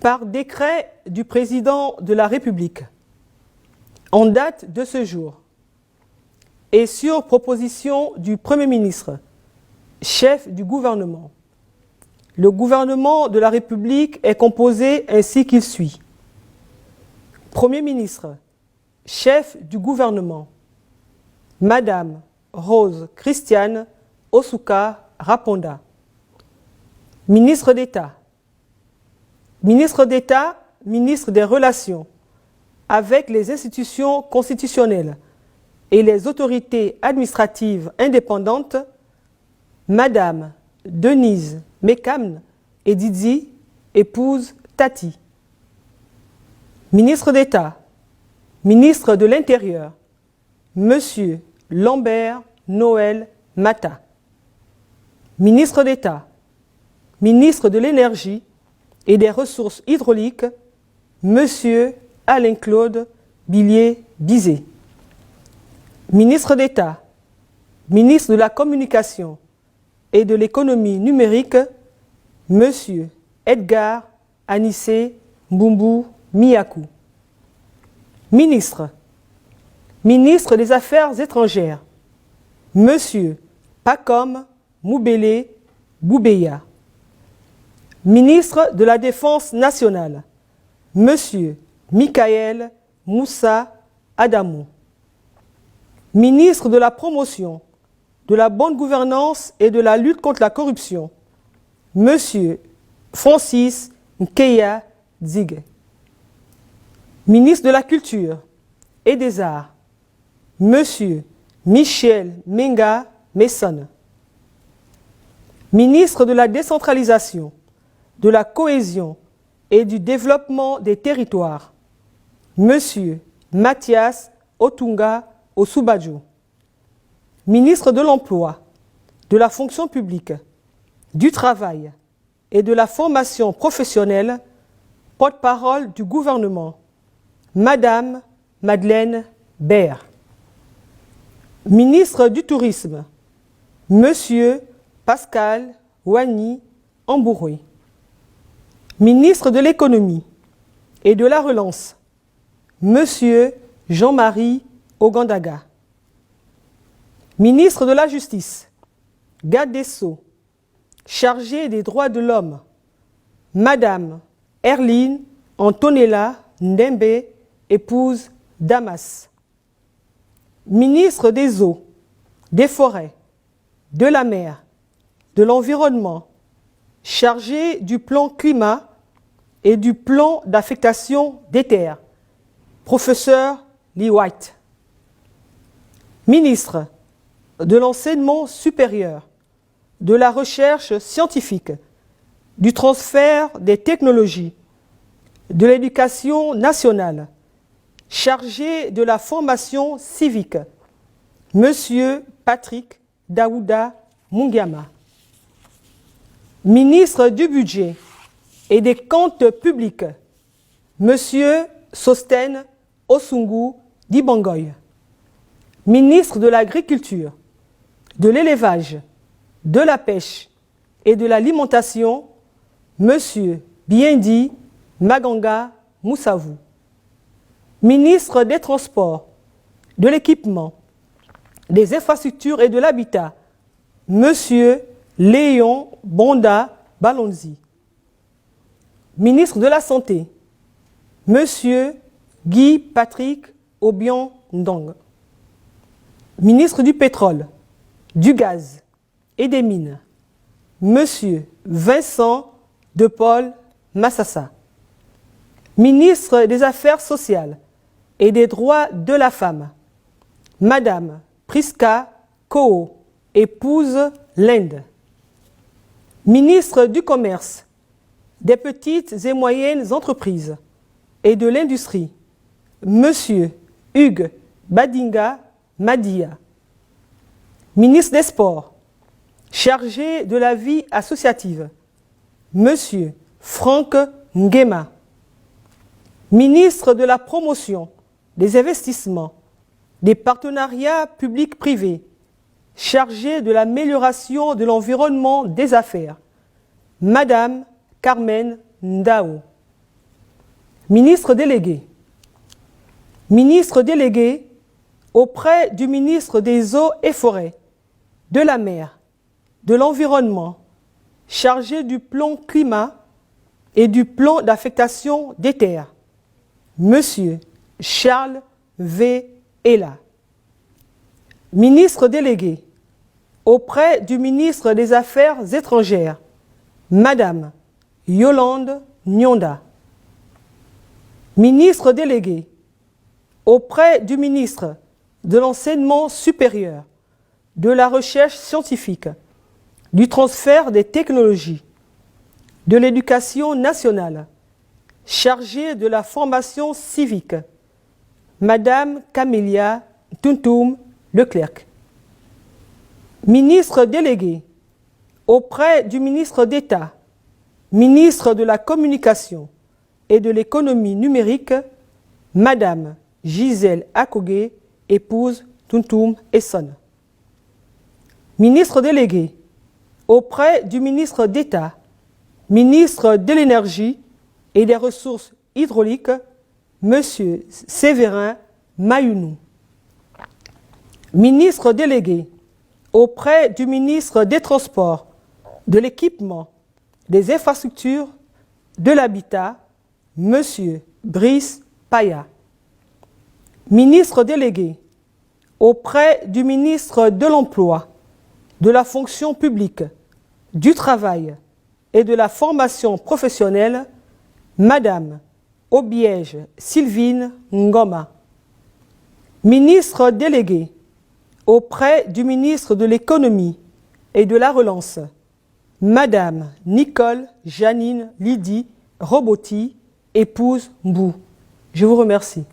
Par décret du Président de la République, en date de ce jour, et sur proposition du Premier ministre, chef du gouvernement, le gouvernement de la République est composé ainsi qu'il suit. Premier ministre, chef du gouvernement, Madame Rose Christiane Osuka Raponda. Ministre d'État, ministre des Relations avec les institutions constitutionnelles et les autorités administratives indépendantes, Madame Denise Mekam Edidi, épouse Tati. Ministre d'État, ministre de l'Intérieur, Monsieur Lambert Noël Mata. Ministre d'État, ministre de l'Énergie et des Ressources hydrauliques, Monsieur Alain-Claude Billier-Bizet. Ministre d'État, ministre de la Communication et de l'Économie numérique, Monsieur Edgar Anissé Mbumbu Miakou. Ministre, ministre des Affaires étrangères, Monsieur Pacom Moubele Boubeya. Ministre de la Défense nationale, Monsieur Michael Moussa Adamou. Ministre de la Promotion, de la bonne gouvernance et de la lutte contre la corruption, Monsieur Francis Nkeya Dzig. Ministre de la Culture et des Arts, Monsieur Michel Menga Messon. Ministre de la Décentralisation, de la Cohésion et du Développement des Territoires, Monsieur Mathias Otunga Osubadjo. Ministre de l'Emploi, de la Fonction publique, du Travail et de la Formation professionnelle, porte-parole du gouvernement, Madame Madeleine Baird. Ministre du Tourisme, Monsieur Pascal Wani Ambouroué. Ministre de l'Économie et de la Relance, Monsieur Jean-Marie Ogandaga. Ministre de la Justice, Garde des Sceaux, chargé des droits de l'homme, Madame Erline Antonella Ndembe, épouse Damas. Ministre des Eaux, des Forêts, de la Mer, de l'Environnement, chargé du plan climat et du plan d'affectation des terres, professeur Lee White. Ministre de l'Enseignement supérieur, de la recherche scientifique, du transfert des technologies, de l'Éducation nationale, chargé de la formation civique, Monsieur Patrick Daouda Mungiama. Ministre du Budget et des Comptes publics, Monsieur Sosten Osungu Dibangoy. Ministre de l'Agriculture, de l'Élevage, de la Pêche et de l'Alimentation, Monsieur Biendi Maganga Moussavou. Ministre des Transports, de l'Équipement, des Infrastructures et de l'Habitat, Monsieur Léon Bonda Balonzi. Ministre de la Santé, Monsieur Guy Patrick Obion Ndong. Ministre du Pétrole, du Gaz et des Mines, Monsieur Vincent de Paul Massassa. Ministre des Affaires sociales et des droits de la femme, Madame Priska Koo, épouse l'Inde. Ministre du Commerce, des petites et moyennes entreprises et de l'industrie, Monsieur Hugues Badinga Madia. Ministre des Sports, chargé de la vie associative, Monsieur Franck Nguema. Ministre de la Promotion, des Investissements, des Partenariats publics-privés, chargé de l'amélioration de l'environnement des affaires, Madame Carmen Ndao. Ministre délégué. Ministre délégué auprès du ministre des Eaux et Forêts, de la Mer, de l'Environnement, chargé du plan climat et du plan d'affectation des terres, Monsieur Charles V. Ella. Ministre délégué auprès du ministre des Affaires étrangères, Madame Yolande Nyonda. Ministre délégué auprès du ministre de l'Enseignement supérieur, de la Recherche scientifique, du transfert des technologies, de l'Éducation nationale, chargé de la formation civique, Madame Camélia Tuntum Leclerc. Ministre délégué auprès du ministre d'État, ministre de la Communication et de l'Économie numérique, Madame Gisèle Akogé, épouse Tuntum Esson. Ministre délégué auprès du ministre d'État, ministre de l'Énergie et des Ressources hydrauliques, Monsieur Séverin Mayounou. Ministre délégué auprès du ministre des Transports, de l'Équipement, des Infrastructures, de l'Habitat, Monsieur Brice Paya. Ministre délégué auprès du ministre de l'Emploi, de la Fonction publique, du Travail et de la Formation professionnelle, Madame Obiège Sylvine Ngoma. Ministre délégué auprès du ministre de l'Économie et de la Relance, Madame Nicole Janine Lydie Roboti, épouse Mbou. Je vous remercie.